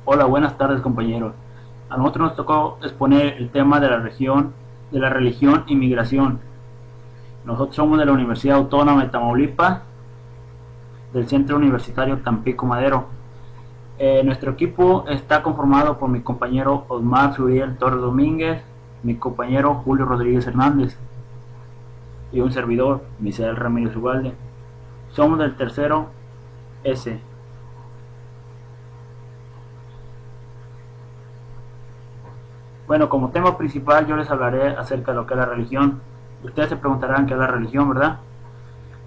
Hola, buenas tardes compañeros. A nosotros nos tocó exponer el tema de la religión y migración. Nosotros somos de la Universidad Autónoma de Tamaulipas, del Centro Universitario Tampico Madero. Nuestro equipo está conformado por mi compañero Osmar Suriel Torres Domínguez, mi compañero Julio Rodríguez Hernández y un servidor, Misael Ramírez Ugalde. Somos del tercero S. Bueno, como tema principal yo les hablaré acerca de lo que es la religión. Ustedes se preguntarán qué es la religión, ¿verdad?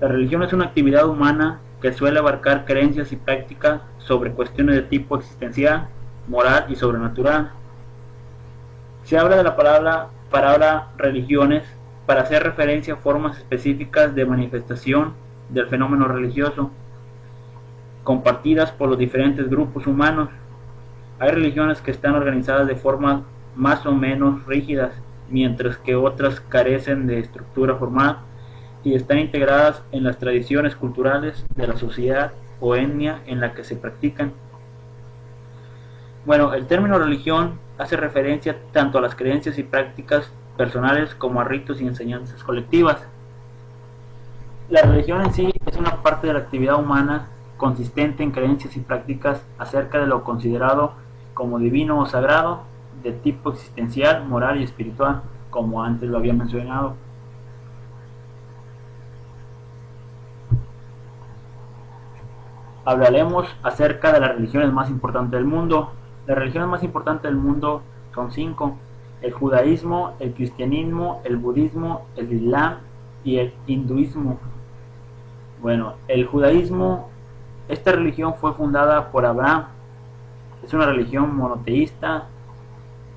La religión es una actividad humana que suele abarcar creencias y prácticas sobre cuestiones de tipo existencial, moral y sobrenatural. Se habla de la palabra religiones para hacer referencia a formas específicas de manifestación del fenómeno religioso, compartidas por los diferentes grupos humanos. Hay religiones que están organizadas de forma más o menos rígidas, mientras que otras carecen de estructura formal y están integradas en las tradiciones culturales de la sociedad o etnia en la que se practican. Bueno, el término religión hace referencia tanto a las creencias y prácticas personales como a ritos y enseñanzas colectivas. La religión en sí es una parte de la actividad humana consistente en creencias y prácticas acerca de lo considerado como divino o sagrado, de tipo existencial, moral y espiritual, como antes lo había mencionado. Hablaremos acerca de las religiones más importantes del mundo. Las religiones más importantes del mundo son 5: el judaísmo, el cristianismo, el budismo, el islam y el hinduismo. Bueno, el judaísmo, esta religión fue fundada por Abraham. Es una religión monoteísta.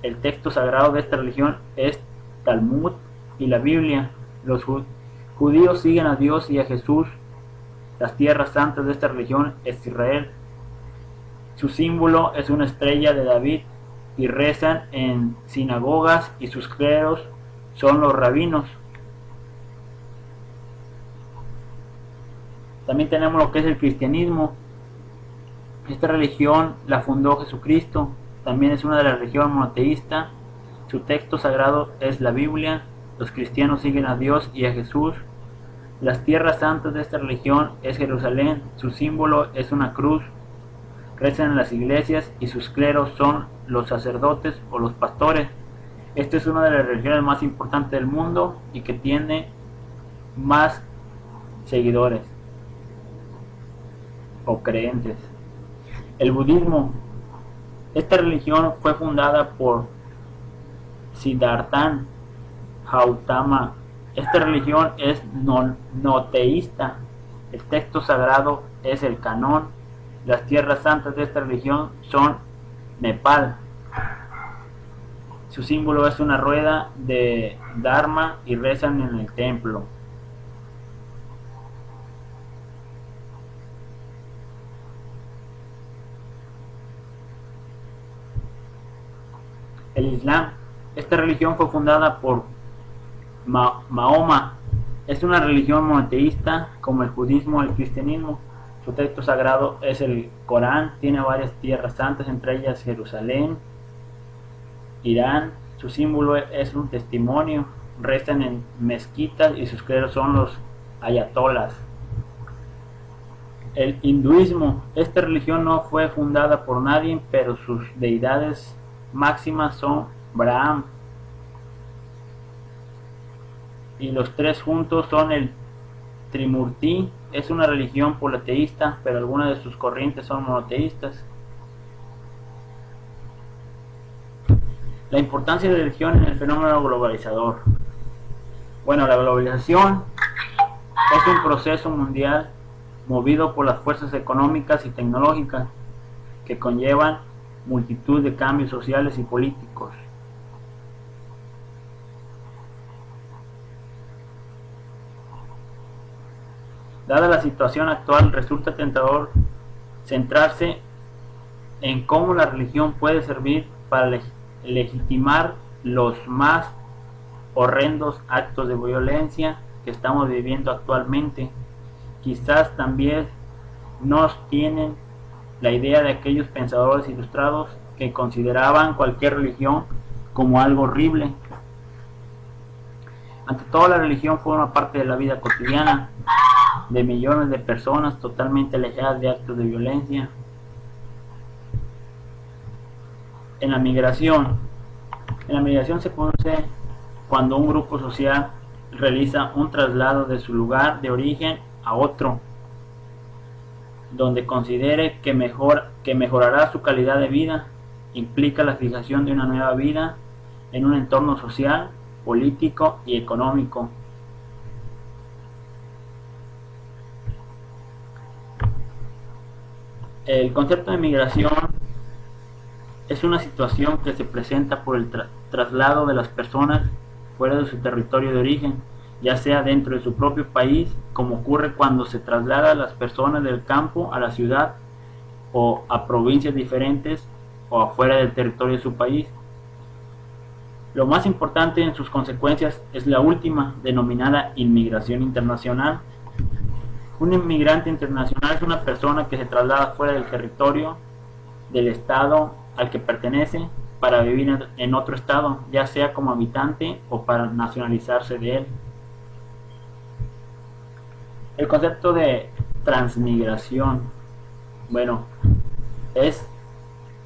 El texto sagrado de esta religión es Talmud y la Biblia. Los judíos siguen a Dios y a Jesús. Las tierras santas de esta religión es Israel. Su símbolo es una estrella de David y rezan en sinagogas y sus cleros son los rabinos. También tenemos lo que es el cristianismo. Esta religión la fundó Jesucristo. También es una de las religiones monoteístas. Su texto sagrado es la Biblia. Los cristianos siguen a Dios y a Jesús. Las tierras santas de esta religión es Jerusalén. Su símbolo es una cruz. Rezan en las iglesias y sus cleros son los sacerdotes o los pastores. Esta es una de las religiones más importantes del mundo y que tiene más seguidores o creyentes. El budismo. Esta religión fue fundada por Siddhartha Gautama. Esta religión es no teísta. El texto sagrado es el Canón. Las tierras santas de esta religión son Nepal. Su símbolo es una rueda de Dharma y rezan en el templo. El Islam. Esta religión fue fundada por Mahoma. Es una religión monoteísta como el budismo y el cristianismo. Su texto sagrado es el Corán. Tiene varias tierras santas, entre ellas Jerusalén, Irán. Su símbolo es un testimonio. Rezan en mezquitas y sus cleros son los ayatolas. El hinduismo. Esta religión no fue fundada por nadie, pero sus deidades máximas son Brahma. Y los tres juntos son el Trimurti. Es una religión politeísta, pero algunas de sus corrientes son monoteístas. La importancia de la religión en el fenómeno globalizador. Bueno, la globalización es un proceso mundial movido por las fuerzas económicas y tecnológicas que conllevan multitud de cambios sociales y políticos. Dada la situación actual, resulta tentador centrarse en cómo la religión puede servir para legitimar los más horrendos actos de violencia que estamos viviendo actualmente. Quizás también nos tienen la idea de aquellos pensadores ilustrados que consideraban cualquier religión como algo horrible. Ante todo, la religión forma parte de la vida cotidiana de millones de personas totalmente alejadas de actos de violencia. En la migración se produce cuando un grupo social realiza un traslado de su lugar de origen a otro, donde considere que mejorará su calidad de vida. Implica la fijación de una nueva vida en un entorno social, político y económico. El concepto de migración es una situación que se presenta por el traslado de las personas fuera de su territorio de origen, ya sea dentro de su propio país, como ocurre cuando se traslada a las personas del campo a la ciudad o a provincias diferentes o afuera del territorio de su país. Lo más importante en sus consecuencias es la última, denominada inmigración internacional. Un inmigrante internacional es una persona que se traslada fuera del territorio del estado al que pertenece para vivir en otro estado, ya sea como habitante o para nacionalizarse de él. El concepto de transmigración, bueno, es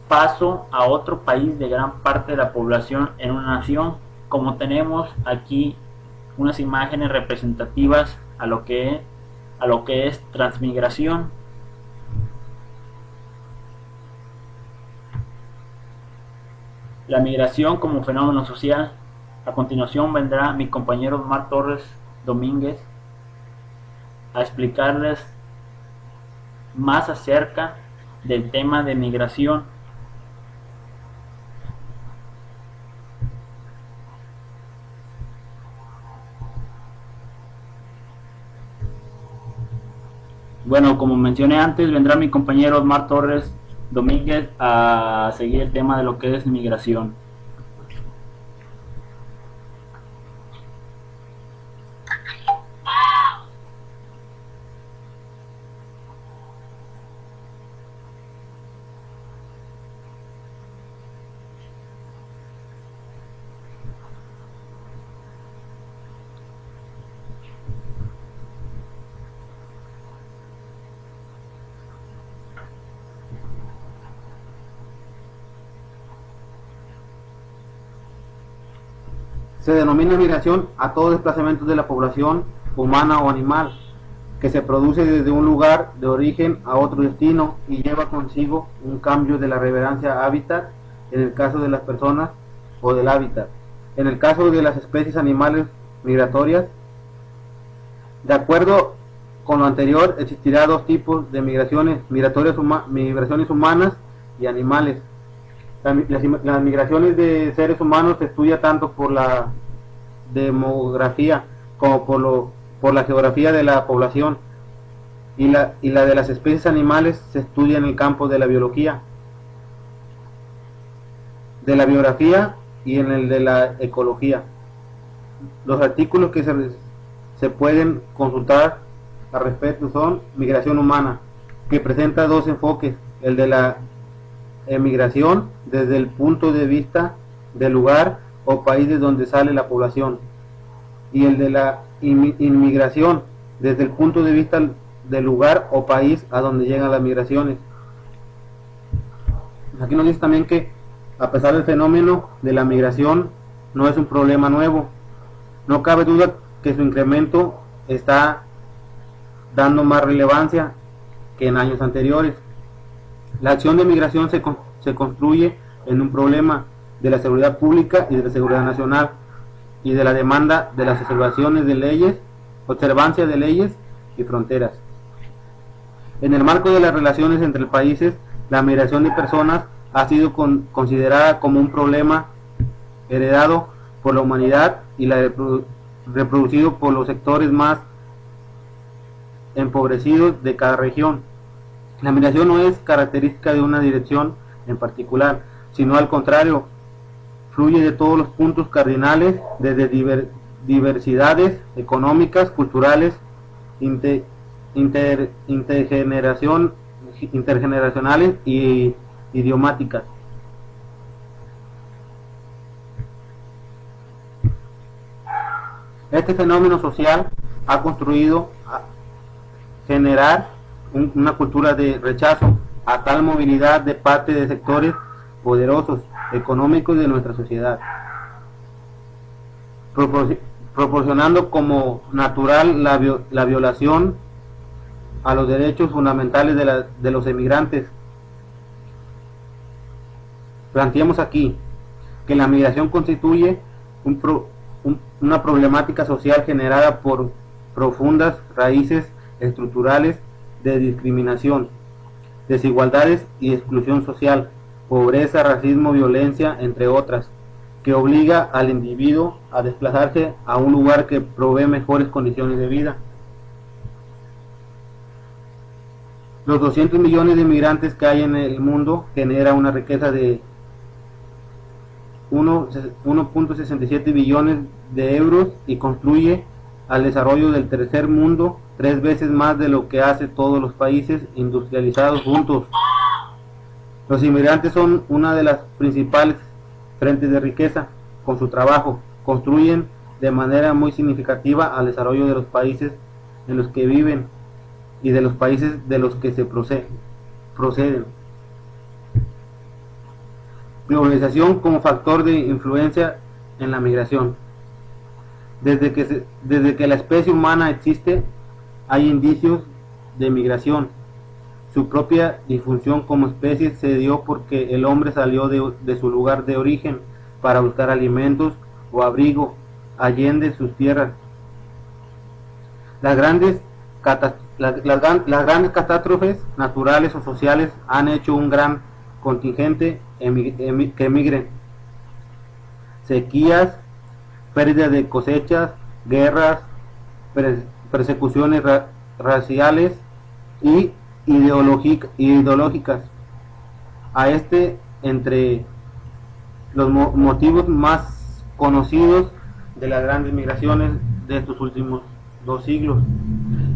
paso a otro país de gran parte de la población en una nación, como tenemos aquí unas imágenes representativas a lo que es transmigración. La migración como fenómeno social. A continuación vendrá mi compañero Omar Torres Domínguez a explicarles más acerca del tema de migración. Bueno, como mencioné antes, vendrá mi compañero Omar Torres Domínguez a seguir el tema de lo que es migración. Se denomina migración a todo desplazamiento de la población humana o animal que se produce desde un lugar de origen a otro destino y lleva consigo un cambio de la reverencia hábitat en el caso de las personas o del hábitat. En el caso de las especies animales migratorias, de acuerdo con lo anterior, existirá dos tipos de migraciones humanas y animales. Las migraciones de seres humanos se estudia tanto por la demografía como por la geografía de la población, y la de las especies animales se estudia en el campo de la biología, de la biografía y en el de la ecología. Los artículos que se pueden consultar al respecto son Migración humana, que presenta dos enfoques: el de la emigración desde el punto de vista del lugar o país de donde sale la población, y el de la inmigración desde el punto de vista del lugar o país a donde llegan las migraciones. Aquí nos dice también que a pesar del fenómeno de la migración no es un problema nuevo. No cabe duda que su incremento está dando más relevancia que en años anteriores. La acción de migración se construye en un problema de la seguridad pública y de la seguridad nacional, y de la demanda de las observancia de leyes y fronteras. En el marco de las relaciones entre países, la migración de personas ha sido considerada como un problema heredado por la humanidad y reproducido por los sectores más empobrecidos de cada región. La migración no es característica de una dirección en particular, sino al contrario, fluye de todos los puntos cardinales, desde diversidades económicas, culturales, intergeneraciones intergeneracionales y idiomáticas. Este fenómeno social ha construido generar una cultura de rechazo a tal movilidad de parte de sectores poderosos económicos de nuestra sociedad, proporcionando como natural la violación a los derechos fundamentales de los emigrantes. Planteamos aquí que la migración constituye una problemática social generada por profundas raíces estructurales de discriminación, desigualdades y exclusión social, pobreza, racismo, violencia, entre otras, que obliga al individuo a desplazarse a un lugar que provee mejores condiciones de vida. Los 200 millones de inmigrantes que hay en el mundo genera una riqueza de 1.67 billones de euros y construye al desarrollo del tercer mundo 3 veces más de lo que hace todos los países industrializados juntos. Los inmigrantes son una de las principales fuentes de riqueza. Con su trabajo construyen de manera muy significativa al desarrollo de los países en los que viven y de los países de los que se proceden. Globalización como factor de influencia en la migración. Desde que la especie humana existe, hay indicios de migración. Su propia disfunción como especie se dio porque el hombre salió de su lugar de origen para buscar alimentos o abrigo allende sus tierras. Las grandes catástrofes naturales o sociales han hecho un gran contingente que emigren. Sequías, pérdida de cosechas, guerras, persecuciones raciales y ideológicas. Entre los motivos más conocidos de las grandes migraciones de estos últimos 2 siglos.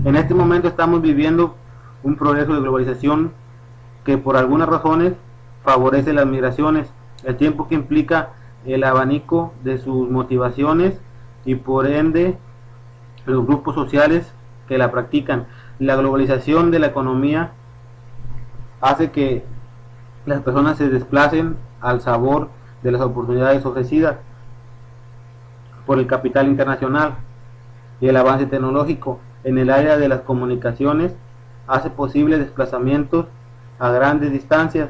En este momento estamos viviendo un progreso de globalización que por algunas razones favorece las migraciones, el tiempo que implica el abanico de sus motivaciones y por ende los grupos sociales que la practican. La globalización de la economía hace que las personas se desplacen al sabor de las oportunidades ofrecidas por el capital internacional, y el avance tecnológico en el área de las comunicaciones hace posible desplazamientos a grandes distancias